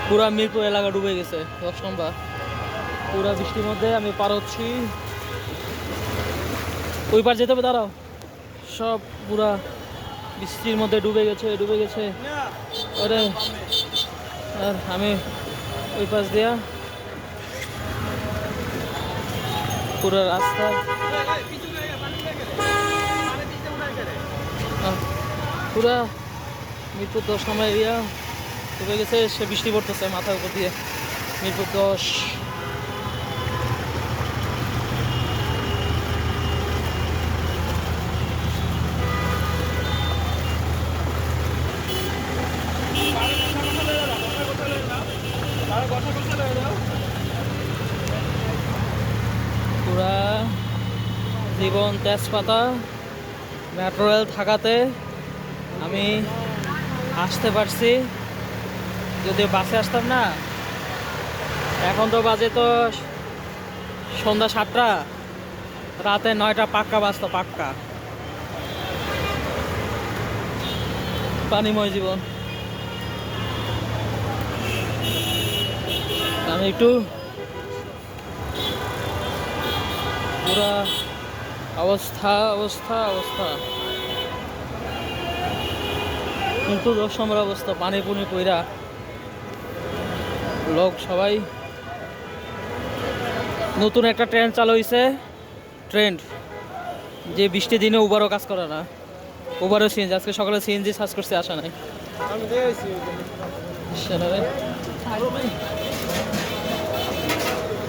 পুরা মিরপুর এলাকা ডুবে গেছে 10 নম্বর। পুরা বৃষ্টির মধ্যে আমি পার হচ্ছি। ওই পার যেতে হবে, দাঁড়াও। সব পুরা বৃষ্টির মধ্যে ডুবে গেছে, ডুবে গেছে। আরে আর আমি ওই পাশ দিয়া পুরো রাস্তা পুরা মিরপুর 10 নম্বর এরিয়া ডুবে গেছে। সে বৃষ্টি পড়তেছে মাথার উপর দিয়ে। মিরপুর 10 পুরা জীবন তেজপাতা। মেট্রো রেল থাকাতে আমি আসতে পারছি। যদি বাসে আসতাম না, এখন তো বাজে তো সন্ধ্যা 7টা, রাতে 9টা পাক্কা বাজতো, পাক্কা। পানিময় জীবন। আমি একটু পুরা অবস্থা অবস্থা অবস্থা কিন্তু 10 নম্বর অবস্থা, পানি পুনি কইরা লোক সবাই। নতুন একটা ট্রেন্ড চালু হয়েছে, ট্রেন্ড যে বৃষ্টির দিনে উবারও কাজ করে না। উবারও সিএনজি, আজকে সকালে সিএনজি সার্চ করতে আসা নাই।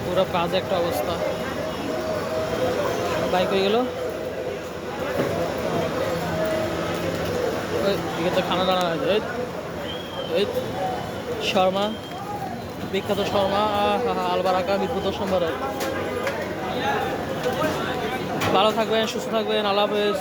পুরো কাজ একটা অবস্থা। বাইক হয়ে গেল। তো খানা দানা এই শর্মা, বিখ্যাত শর্মা। আলবারাকা, মিরপুর 10 নম্বরে। ভালো থাকবেন, সুস্থ থাকবেন, আল্লাহ হাফেজ।